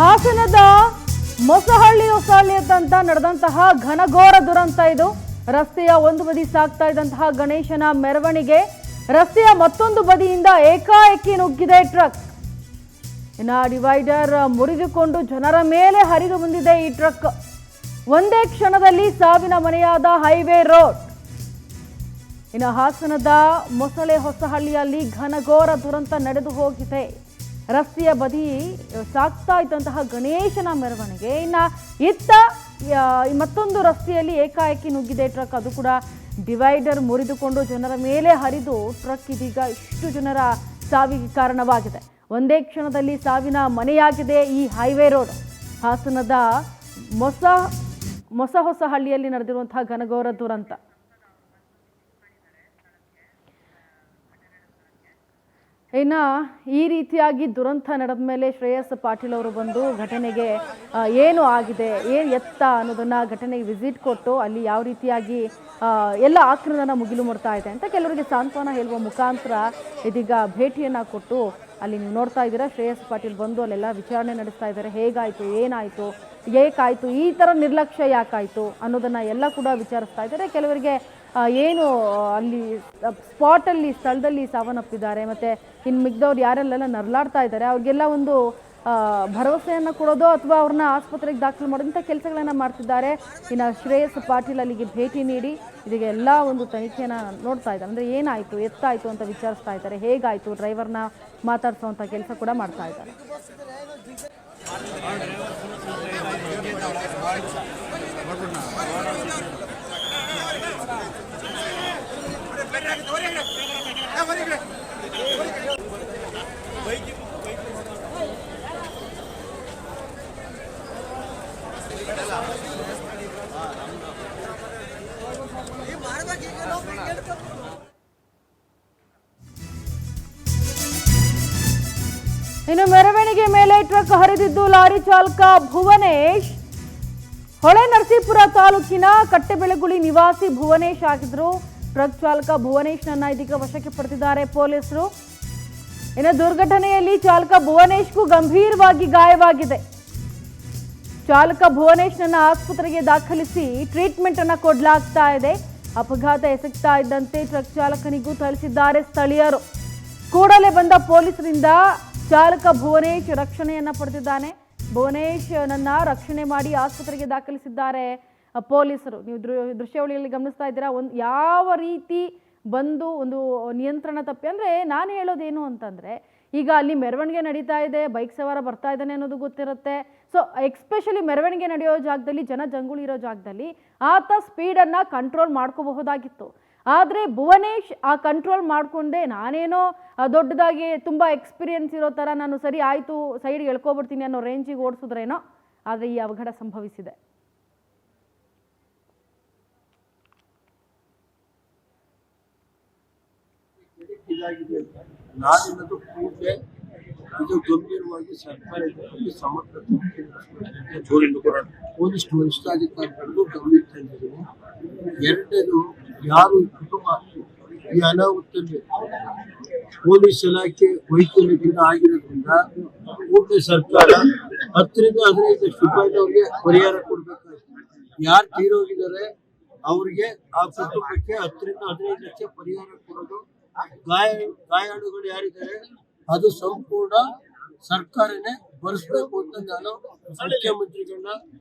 ಹಾಸನದ ಹೊಸಹಳ್ಳಿಯಂತ ನಡೆದಂತಹ ಘನಘೋರ ದುರಂತ ಇದು. ರಸ್ತೆಯ ಒಂದು ಬದಿ ಸಾಗ್ತಾ ಇದ್ದಂತಹ ಗಣೇಶನ ಮೆರವಣಿಗೆ ರಸ್ತೆಯ ಮತ್ತೊಂದು ಬದಿಯಿಂದ ಏಕಾಏಕಿ ನುಗ್ಗಿದೆ ಟ್ರಕ್. ಇನ್ನು ಡಿವೈಡರ್ ಮುರಿದುಕೊಂಡು ಜನರ ಮೇಲೆ ಹರಿದು ಬಂದಿದೆ ಈ ಟ್ರಕ್. ಒಂದೇ ಕ್ಷಣದಲ್ಲಿ ಸಾವಿನ ಮನೆಯಾದ ಹೈವೇ ರೋಡ್. ಇನ್ನು ಹಾಸನದ ಹೊಸಹಳ್ಳಿಯಲ್ಲಿ ಘನಘೋರ ದುರಂತ ನಡೆದು ಹೋಗಿದೆ. ರಸ್ತೆಯ ಬದಿ ಸಾಗ್ತಾ ಇದ್ದಂತಹ ಗಣೇಶನ ಮೆರವಣಿಗೆ ಇತ್ತ ಮತ್ತೊಂದು ರಸ್ತೆಯಲ್ಲಿ ಏಕಾಏಕಿ ನುಗ್ಗಿದೆ ಟ್ರಕ್. ಅದು ಕೂಡ ಡಿವೈಡರ್ ಮುರಿದುಕೊಂಡು ಜನರ ಮೇಲೆ ಹರಿದು ಟ್ರಕ್ ಇದೀಗ ಇಷ್ಟು ಜನರ ಸಾವಿಗೆ ಕಾರಣವಾಗಿದೆ. ಒಂದೇ ಕ್ಷಣದಲ್ಲಿ ಸಾವಿನ ಮನೆಯಾಗಿದೆ ಈ ಹೈವೇ ರೋಡ್. ಹಾಸನದ ಹೊಸಹಳ್ಳಿಯಲ್ಲಿ ನಡೆದಿರುವಂತಹ ಘನಘೋರ ದುರಂತ. ಇನ್ನು ಈ ರೀತಿಯಾಗಿ ದುರಂತ ನಡೆದ ಮೇಲೆ ಶ್ರೇಯಸ್ ಪಾಟೀಲ್ ಅವರು ಬಂದು ಘಟನೆಗೆ ಏನು ಆಗಿದೆ, ಎತ್ತ ಅನ್ನೋದನ್ನು ಘಟನೆಗೆ ವಿಸಿಟ್ ಕೊಟ್ಟು ಅಲ್ಲಿ ಯಾವ ರೀತಿಯಾಗಿ ಎಲ್ಲ ಆಕ್ರಮಣ ಮುಗಿಲು ಮುಡ್ತಾ ಇದೆ ಅಂತ ಕೆಲವರಿಗೆ ಸಾಂತ್ವನ ಹೇಳುವ ಮುಖಾಂತರ ಇದೀಗ ಭೇಟಿಯನ್ನು ಕೊಟ್ಟು ಅಲ್ಲಿ ನೀವು ನೋಡ್ತಾ ಇದ್ದೀರಾ. ಶ್ರೇಯಸ್ ಪಾಟೀಲ್ ಬಂದು ಅಲ್ಲೆಲ್ಲ ವಿಚಾರಣೆ ನಡೆಸ್ತಾ ಇದ್ದಾರೆ. ಹೇಗಾಯಿತು, ಏನಾಯಿತು, ಏಕಾಯಿತು, ಈ ಥರ ನಿರ್ಲಕ್ಷ್ಯ ಯಾಕಾಯಿತು ಅನ್ನೋದನ್ನು ಎಲ್ಲ ಕೂಡ ವಿಚಾರಿಸ್ತಾ ಇದ್ದಾರೆ. ಕೆಲವರಿಗೆ ಏನು ಅಲ್ಲಿ ಸ್ಪಾಟಲ್ಲಿ ಸ್ಥಳದಲ್ಲಿ ಸಾವನ್ನಪ್ಪಿದ್ದಾರೆ ಮತ್ತು ಇನ್ನು ಮಿಗ್ದವ್ರು ಯಾರೆಲ್ಲ ನರಳಾಡ್ತಾ ಇದ್ದಾರೆ ಅವ್ರಿಗೆಲ್ಲ ಒಂದು ಭರವಸೆಯನ್ನು ಕೊಡೋದು ಅಥವಾ ಅವ್ರನ್ನ ಆಸ್ಪತ್ರೆಗೆ ದಾಖಲು ಮಾಡೋದಂಥ ಕೆಲಸಗಳನ್ನು ಮಾಡ್ತಿದ್ದಾರೆ. ಇನ್ನು ಶ್ರೇಯಸ್ ಪಾಟೀಲ್ ಅಲ್ಲಿಗೆ ಭೇಟಿ ನೀಡಿ ಇದೀಗ ಎಲ್ಲ ಒಂದು ತನಿಖೆಯನ್ನು ನೋಡ್ತಾ ಇದ್ದಾರೆ. ಅಂದರೆ ಏನಾಯಿತು, ಎತ್ತಾಯಿತು ಅಂತ ವಿಚಾರಿಸ್ತಾ ಇದ್ದಾರೆ. ಹೇಗಾಯಿತು ಡ್ರೈವರ್ನ ಮಾತಾಡಿಸುವಂಥ ಕೆಲಸ ಕೂಡ ಮಾಡ್ತಾ ಇದ್ದಾರೆ. ಇನ್ನು ಮೆರವಣಿಗೆ ಮೇಲೆ ಟ್ರಕ್ ಹರಿದಿದ್ದು ಲಾರಿ ಚಾಲಕ ಭುವನೇಶ್. ಹೊಳೆ ನರಸೀಪುರ ತಾಲೂಕಿನ ಕಟ್ಟೆಬೆಳಗುಳಿ ನಿವಾಸಿ ಭುವನೇಶ್ ಆಗಿದ್ರು. ಟ್ರಕ್ ಚಾಲಕ ಭುವನೇಶ್ನನ್ನ ಇದೀಗ ವಶಕ್ಕೆ ಪಡೆದಿದ್ದಾರೆ ಪೊಲೀಸರು. ಇನ್ನು ದುರ್ಘಟನೆಯಲ್ಲಿ ಚಾಲಕ ಭುವನೇಶ್ಗೂ ಗಂಭೀರವಾಗಿ ಗಾಯವಾಗಿದೆ. ಚಾಲಕ ಭುವನೇಶ್ನನ್ನ ಆಸ್ಪತ್ರೆಗೆ ದಾಖಲಿಸಿ ಟ್ರೀಟ್ಮೆಂಟ್ ಅನ್ನ ಕೊಡಲಾಗ್ತಾ ಇದೆ. ಅಪಘಾತ ಎಸಗ್ತಾ ಇದ್ದಂತೆ ಟ್ರಕ್ ಚಾಲಕನಿಗೂ ಥಳಿಸಿದ್ದಾರೆ ಸ್ಥಳೀಯರು. ಕೂಡಲೇ ಬಂದ ಪೊಲೀಸರಿಂದ ಚಾಲಕ ಭುವನೇಶ್ ರಕ್ಷಣೆಯನ್ನ ಪಡೆದಿದ್ದಾನೆ. ಭುವನೇಶ್ ನನ್ನ ರಕ್ಷಣೆ ಮಾಡಿ ಆಸ್ಪತ್ರೆಗೆ ದಾಖಲಿಸಿದ್ದಾರೆ ಪೊಲೀಸರು. ನೀವು ದೃಶ್ಯಾವಳಿಯಲ್ಲಿ ಗಮನಿಸ್ತಾ ಇದ್ದೀರಾ. ಯಾವ ರೀತಿ ಬಂದು ಒಂದು ನಿಯಂತ್ರಣ ತಪ್ಪಿ ಅಂದರೆ ನಾನು ಹೇಳೋದೇನು ಅಂತಂದರೆ, ಈಗ ಅಲ್ಲಿ ಮೆರವಣಿಗೆ ನಡೀತಾ ಇದೆ, ಬೈಕ್ ಸವಾರ ಬರ್ತಾ ಇದ್ದಾನೆ ಅನ್ನೋದು ಗೊತ್ತಿರುತ್ತೆ. ಸೊ ಎಕ್ಸ್ಪೆಷಲಿ ಮೆರವಣಿಗೆ ನಡೆಯೋ ಜಾಗದಲ್ಲಿ, ಜನ ಜಂಗುಳಿ ಇರೋ ಜಾಗದಲ್ಲಿ ಆತ ಸ್ಪೀಡನ್ನು ಕಂಟ್ರೋಲ್ ಮಾಡ್ಕೋಬಹುದಾಗಿತ್ತು. ಆದರೆ ಭುವನೇಶ್ ಆ ಕಂಟ್ರೋಲ್ ಮಾಡಿಕೊಂಡೆ ನಾನೇನೋ ದೊಡ್ಡದಾಗಿ ತುಂಬ ಎಕ್ಸ್ಪೀರಿಯನ್ಸ್ ಇರೋ ಥರ ನಾನು ಸರಿ ಆಯಿತು ಸೈಡ್ಗೆ ಎಳ್ಕೊಬಿಡ್ತೀನಿ ಅನ್ನೋ ರೇಂಜಿಗೆ ಓಡಿಸಿದ್ರೇನೋ. ಆದರೆ ಈ ಅವಘಡ ಸಂಭವಿಸಿದೆ. ನಾಡಿನದು ಕೂಡಲೇ ಇದು ಗಂಭೀರವಾಗಿ ಸರ್ಕಾರದಲ್ಲಿ ಸಮಗ್ರ ತನಿಖೆ ಪೊಲೀಸ್ ವರಿಷ್ಠಾಧಿಕಾರಿಗಳಿಗೂ ಗಮನ ತಂದಿದ್ದೀನಿ. ಎರಡನೇದು, ಯಾರು ಕುಟುಂಬ ಈ ಅನಾಹುತದಲ್ಲಿ ಪೊಲೀಸ್ ಇಲಾಖೆ ವೈಕಲ್ಯದಿಂದ ಆಗಿರೋದ್ರಿಂದ ಕೂಡಲೇ ಸರ್ಕಾರ 10 ರಿಂದ 15 ಲಕ್ಷ ರೂಪಾಯಿನವ್ರಿಗೆ ಪರಿಹಾರ ಕೊಡಬೇಕಾಗ್ತದೆ. ಯಾರು ತೀರೋಗಿದ್ದಾರೆ ಅವ್ರಿಗೆ ಆ ಕುಟುಂಬಕ್ಕೆ 10 ರಿಂದ 15 ಲಕ್ಷ ಪರಿಹಾರ ಕೊಡೋದು. ಗಾಯಾಳುಗಳು ಯಾರಿದ್ದಾರೆ ಅದು ಸಂಪೂರ್ಣ ಸರ್ಕಾರನೇ ಭರಿಸಬೇಕು ಅಂತ ನಾನು ಮುಖ್ಯಮಂತ್ರಿಗಳನ್ನ,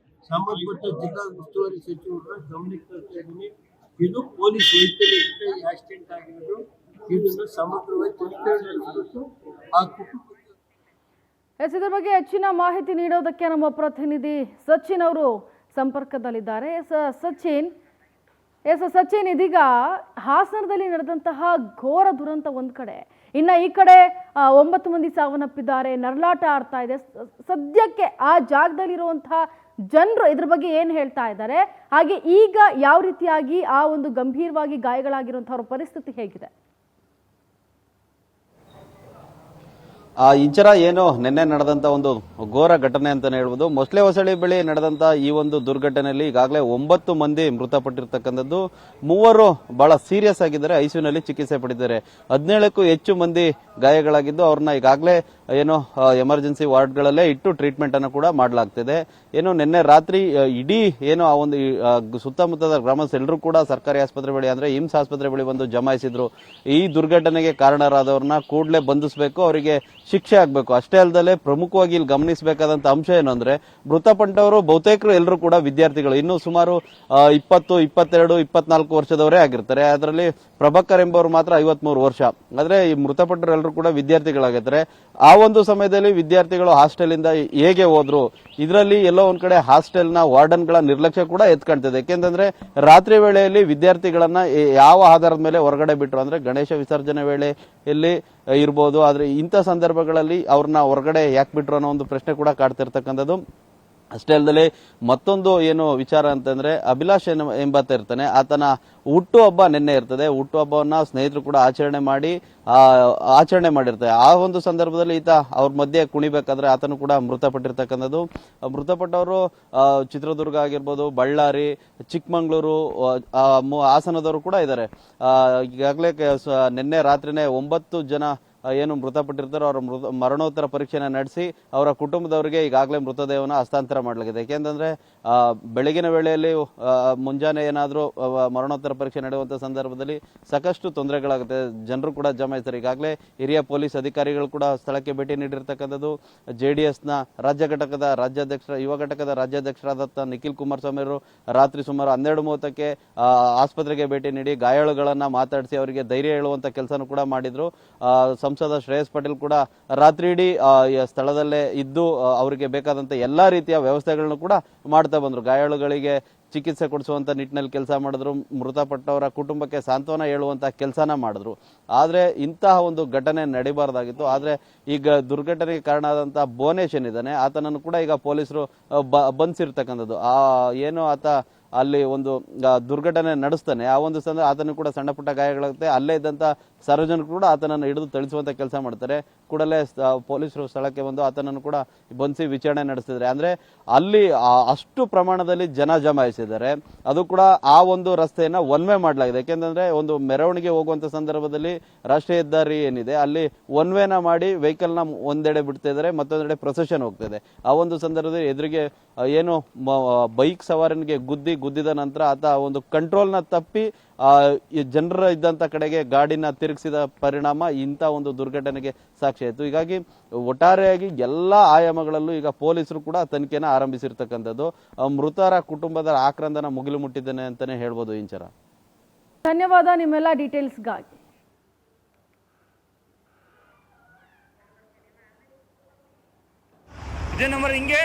ಸಂಬಂಧಪಟ್ಟ ಜಿಲ್ಲಾ ಉಸ್ತುವಾರಿ ಸಚಿವರನ್ನ ಗಮನಕ್ಕೆ ತರ್ತಾ ಇದ್ದೀನಿ. ಇದು ಪೊಲೀಸ್ ವೈಕಲ್ಯದಿಂದ ಆಕ್ಸಿಡೆಂಟ್ ಆಗಿರೋದು. ಇದನ್ನು ಸಮಗ್ರವಾಗಿ ತನಿಖೆ ನಡೆಸಬೇಕು. ಆ ಕುಟುಂಬಕ್ಕೆ ಇದರ ಬಗ್ಗೆ ಹೆಚ್ಚಿನ ಮಾಹಿತಿ ನೀಡೋದಕ್ಕೆ ನಮ್ಮ ಪ್ರತಿನಿಧಿ ಸಚಿನ್ ಅವರು ಸಂಪರ್ಕದಲ್ಲಿದ್ದಾರೆ. ಸಚಿನ್, ಇದೀಗ ಹಾಸನದಲ್ಲಿ ನಡೆದಂತಹ ಘೋರ ದುರಂತ ಒಂದು ಕಡೆ, ಇನ್ನು ಈ ಕಡೆ 9 ಮಂದಿ ಸಾವನ್ನಪ್ಪಿದ್ದಾರೆ, ನರಳಾಟ ಆಡ್ತಾ ಇದೆ. ಸದ್ಯಕ್ಕೆ ಆ ಜಾಗದಲ್ಲಿರುವಂತಹ ಜನರು ಇದ್ರ ಬಗ್ಗೆ ಏನು ಹೇಳ್ತಾ ಇದ್ದಾರೆ, ಹಾಗೆ ಈಗ ಯಾವ ರೀತಿಯಾಗಿ ಆ ಒಂದು ಗಂಭೀರವಾಗಿ ಗಾಯಗಳಾಗಿರುವಂಥವ್ರ ಪರಿಸ್ಥಿತಿ ಹೇಗಿದೆ? ಇಂಚರ ಏನು ನಿನ್ನೆ ನಡೆದಂತ ಒಂದು ಘೋರ ಘಟನೆ ಅಂತಾನೆ ಹೇಳ್ಬೋದು. ಹೊಸಳ್ಳಿ ಬಳಿ ನಡೆದಂತ ಈ ಒಂದು ದುರ್ಘಟನೆಯಲ್ಲಿ ಈಗಾಗಲೇ 9 ಮಂದಿ ಮೃತಪಟ್ಟಿರ್ತಕ್ಕಂಥದ್ದು. 3 ಬಹಳ ಸೀರಿಯಸ್ ಆಗಿದ್ದಾರೆ, ಐಸಿಯುನಲ್ಲಿ ಚಿಕಿತ್ಸೆ ಪಡೆದಿದ್ದಾರೆ. 17ಕ್ಕೂ ಹೆಚ್ಚು ಮಂದಿ ಗಾಯಗಳಾಗಿದ್ದು ಅವ್ರನ್ನ ಈಗಾಗಲೇ ಏನು ಎಮರ್ಜೆನ್ಸಿ ವಾರ್ಡ್ಗಳಲ್ಲೇ ಇಟ್ಟು ಟ್ರೀಟ್ಮೆಂಟ್ ಅನ್ನು ಕೂಡ ಮಾಡಲಾಗ್ತಿದೆ. ಏನು ನಿನ್ನೆ ರಾತ್ರಿ ಇಡೀ ಏನು ಆ ಒಂದು ಸುತ್ತಮುತ್ತದ ಗ್ರಾಮಸ್ಥರೆಲ್ಲರೂ ಕೂಡ ಸರ್ಕಾರಿ ಆಸ್ಪತ್ರೆ ಬಳಿ ಅಂದ್ರೆ ಇಮ್ಸ್ ಆಸ್ಪತ್ರೆ ಬಳಿ ಬಂದು ಜಮಾಯಿಸಿದ್ರು. ಈ ದುರ್ಘಟನೆಗೆ ಕಾರಣರಾದವ್ರನ್ನ ಕೂಡಲೇ ಬಂಧಿಸಬೇಕು, ಅವರಿಗೆ ಶಿಕ್ಷೆ ಆಗ್ಬೇಕು. ಅಷ್ಟೇ ಅಲ್ಲದೆ ಪ್ರಮುಖವಾಗಿ ಇಲ್ಲಿ ಗಮನಿಸಬೇಕಾದಂತ ಅಂಶ ಏನು ಅಂದ್ರೆ ಮೃತಪಟ್ಟವರು ಬಹುತೇಕರು ಎಲ್ಲರೂ ಕೂಡ ವಿದ್ಯಾರ್ಥಿಗಳು. ಇನ್ನು ಸುಮಾರು 20, 22, 24 ವರ್ಷದವರೇ ಆಗಿರ್ತಾರೆ. ಅದರಲ್ಲಿ ಪ್ರಭಾಕರ್ ಎಂಬವರು ಮಾತ್ರ 53 ವರ್ಷ. ಆದ್ರೆ ಈ ಮೃತಪಟ್ಟರು ಎಲ್ಲರೂ ಕೂಡ ವಿದ್ಯಾರ್ಥಿಗಳಾಗಿರ್ತಾರೆ. ಆ ಒಂದು ಸಮಯದಲ್ಲಿ ವಿದ್ಯಾರ್ಥಿಗಳು ಹಾಸ್ಟೆಲ್ ಇಂದ ಹೇಗೆ ಹೋದ್ರು, ಇದರಲ್ಲಿ ಎಲ್ಲೋ ಒಂದ್ ಕಡೆ ಹಾಸ್ಟೆಲ್ ನ ವಾರ್ಡನ್ ಗಳ ನಿರ್ಲಕ್ಷ್ಯ ಕೂಡ ಎತ್ಕಾಣ್ತಿದೆ. ಯಾಕೆಂತಂದ್ರೆ ರಾತ್ರಿ ವೇಳೆಯಲ್ಲಿ ವಿದ್ಯಾರ್ಥಿಗಳನ್ನ ಯಾವ ಆಧಾರದ ಮೇಲೆ ಹೊರಗಡೆ ಬಿಟ್ರು ಅಂದ್ರೆ ಗಣೇಶ ವಿಸರ್ಜನೆ ವೇಳೆಯಲ್ಲಿ ಇರ್ಬೋದು. ಆದ್ರೆ ಇಂಥ ಸಂದರ್ಭಗಳಲ್ಲಿ ಅವ್ರನ್ನ ಹೊರಗಡೆ ಯಾಕೆ ಬಿಟ್ರು ಅನ್ನೋ ಒಂದು ಪ್ರಶ್ನೆ ಕೂಡ ಕಾಡ್ತಿರ್ತಕ್ಕಂಥದ್ದು. ಅಷ್ಟೇ ಅಲ್ಲದೆ ಮತ್ತೊಂದು ಏನು ವಿಚಾರ ಅಂತಂದ್ರೆ ಅಭಿಲಾಷ್ ಎಂಬಾತ ಇರ್ತಾನೆ, ಆತನ ಹುಟ್ಟುಹಬ್ಬ ನಿನ್ನೆ ಇರ್ತದೆ. ಹುಟ್ಟುಹಬ್ಬವನ್ನ ಸ್ನೇಹಿತರು ಕೂಡ ಆಚರಣೆ ಮಾಡಿರ್ತಾರೆ. ಆ ಒಂದು ಸಂದರ್ಭದಲ್ಲಿ ಈತ ಅವ್ರ ಮಧ್ಯೆ ಕುಣಿಬೇಕಾದ್ರೆ ಆತನು ಕೂಡ ಮೃತಪಟ್ಟಿರ್ತಕ್ಕಂಥದ್ದು. ಮೃತಪಟ್ಟವರು ಚಿತ್ರದುರ್ಗ ಆಗಿರ್ಬೋದು, ಬಳ್ಳಾರಿ, ಚಿಕ್ಕಮಂಗ್ಳೂರು, ಹಾಸನದವರು ಕೂಡ ಇದ್ದಾರೆ. ಈಗಾಗಲೇ ನಿನ್ನೆ ರಾತ್ರಿನೇ 9 ಜನ ಏನು ಮೃತಪಟ್ಟಿರ್ತಾರೋ ಅವರ ಮರಣೋತ್ತರ ಪರೀಕ್ಷೆನ ನಡೆಸಿ ಅವರ ಕುಟುಂಬದವರಿಗೆ ಈಗಾಗಲೇ ಮೃತದೇಹವನ್ನು ಹಸ್ತಾಂತರ ಮಾಡಲಾಗಿದೆ. ಯಾಕೆಂತಂದ್ರೆ ಬೆಳಗಿನ ವೇಳೆಯಲ್ಲಿ ಮುಂಜಾನೆ ಏನಾದರೂ ಮರಣೋತ್ತರ ಪರೀಕ್ಷೆ ನಡೆಯುವಂತ ಸಂದರ್ಭದಲ್ಲಿ ಸಾಕಷ್ಟು ತೊಂದರೆಗಳಾಗುತ್ತೆ, ಜನರು ಕೂಡ ಜಮಾಯಿಸ್ತಾರೆ. ಈಗಾಗಲೇ ಹಿರಿಯ ಪೊಲೀಸ್ ಅಧಿಕಾರಿಗಳು ಕೂಡ ಸ್ಥಳಕ್ಕೆ ಭೇಟಿ ನೀಡಿರ್ತಕ್ಕಂಥದ್ದು. JDS ನ ಯುವ ಘಟಕದ ರಾಜ್ಯಾಧ್ಯಕ್ಷರಾದ ನಿಖಿಲ್ ಕುಮಾರಸ್ವಾಮಿ ಅವರು ರಾತ್ರಿ ಸುಮಾರು 12:30ಕ್ಕೆ ಆಸ್ಪತ್ರೆಗೆ ಭೇಟಿ ನೀಡಿ ಗಾಯಾಳುಗಳನ್ನ ಮಾತಾಡಿಸಿ ಅವರಿಗೆ ಧೈರ್ಯ ಹೇಳುವಂತ ಕೆಲಸನೂ ಕೂಡ ಮಾಡಿದ್ರು. ಸಂಸದ ಶ್ರೇಯಸ್ ಪಟೇಲ್ ಕೂಡ ರಾತ್ರಿ ಇಡೀ ಸ್ಥಳದಲ್ಲೇ ಇದ್ದು ಅವರಿಗೆ ಬೇಕಾದಂತ ಎಲ್ಲಾ ರೀತಿಯ ವ್ಯವಸ್ಥೆಗಳನ್ನು ಕೂಡ ಮಾಡ್ತಾ ಬಂದ್ರು. ಗಾಯಾಳುಗಳಿಗೆ ಚಿಕಿತ್ಸೆ ಕೊಡಿಸುವಂತ ನಿಟ್ಟಿನಲ್ಲಿ ಕೆಲಸ ಮಾಡಿದ್ರು. ಮೃತಪಟ್ಟವರ ಕುಟುಂಬಕ್ಕೆ ಸಾಂತ್ವನ ಹೇಳುವಂತ ಕೆಲಸನ ಮಾಡಿದ್ರು. ಆದ್ರೆ ಇಂತಹ ಒಂದು ಘಟನೆ ನಡೀಬಾರ್ದಾಗಿತ್ತು. ಆದ್ರೆ ಈಗ ದುರ್ಘಟನೆಗೆ ಕಾರಣ ಆದಂತಹ ಭುವನೇಶ್ ಏನಿದ್ದಾನೆ ಆತನನ್ನು ಕೂಡ ಈಗ ಪೊಲೀಸರು ಬಂಧಿಸಿರ್ತಕ್ಕಂಥದ್ದು. ಏನು ಆತ ಅಲ್ಲಿ ಒಂದು ದುರ್ಘಟನೆ ನಡೆಸ್ತಾನೆ, ಆ ಒಂದು ಸಂದರ್ಭ ಆತನು ಕೂಡ ಸಣ್ಣ ಪುಟ್ಟ ಗಾಯಗಳಾಗುತ್ತೆ. ಅಲ್ಲೇ ಇದ್ದಂತ ಸಾರ್ವಜನಿಕರು ಕೂಡ ಆತನನ್ನು ಹಿಡಿದು ಥಳಿಸುವಂತ ಕೆಲಸ ಮಾಡ್ತಾರೆ. ಕೂಡಲೇ ಪೊಲೀಸರು ಸ್ಥಳಕ್ಕೆ ಬಂದು ಆತನನ್ನು ಕೂಡ ಬಂಧಿಸಿ ವಿಚಾರಣೆ ನಡೆಸ್ತಿದ್ದಾರೆ. ಅಂದ್ರೆ ಅಲ್ಲಿ ಅಷ್ಟು ಪ್ರಮಾಣದಲ್ಲಿ ಜನ ಜಮಾಯಿಸಿದ್ದಾರೆ. ಅದು ಕೂಡ ಆ ಒಂದು ರಸ್ತೆಯನ್ನ ಒನ್ ವೇ ಮಾಡಲಾಗಿದೆ. ಯಾಕೆಂದ್ರೆ ಒಂದು ಮೆರವಣಿಗೆ ಹೋಗುವಂತ ಸಂದರ್ಭದಲ್ಲಿ ರಾಷ್ಟ್ರೀಯ ಹೆದ್ದಾರಿ ಏನಿದೆ ಅಲ್ಲಿ ಒನ್ ವೇನ ಮಾಡಿ ವೆಹಿಕಲ್ ನ ಒಂದೆಡೆ ಬಿಡ್ತಾ ಇದ್ದಾರೆ, ಮತ್ತೊಂದೆಡೆ ಪ್ರೊಸೆಷನ್ ಹೋಗ್ತಾ ಇದೆ. ಆ ಒಂದು ಸಂದರ್ಭದಲ್ಲಿ ಎದುರಿಗೆ ಏನು ಬೈಕ್ ಸವಾರನಿಗೆ ಗುದ್ದಿದ ನಂತರ ಆತ ಒಂದು ಕಂಟ್ರೋಲ್ ನ ತಪ್ಪಿ ಜನರ ಇದ್ದಂತ ಕಡೆಗೆ ಗಾಡಿನ ತಿರುಗಿಸಿದ ಪರಿಣಾಮ ಇಂಥ ಒಂದು ದುರ್ಘಟನೆಗೆ ಸಾಕ್ಷಿ ಆಯಿತು. ಹೀಗಾಗಿ ಒಟ್ಟಾರೆಯಾಗಿ ಎಲ್ಲಾ ಆಯಾಮಗಳಲ್ಲೂ ಈಗ ಪೊಲೀಸರು ಕೂಡ ತನಿಖೆನ ಆರಂಭಿಸಿರ್ತಕ್ಕಂಥದ್ದು. ಮೃತರ ಕುಟುಂಬದ ಆಕ್ರಂದನ ಮುಗಿಲು ಮುಟ್ಟಿದ್ದೇನೆ ಅಂತಾನೆ ಹೇಳ್ಬೋದು. ಇಂಚರ, ಧನ್ಯವಾದ ನಿಮ್ಮೆಲ್ಲ ಡೀಟೇಲ್ಸ್ಗಾಗಿ. ಇದೇ ನಂಬರ್ ಹಿಂಗೆ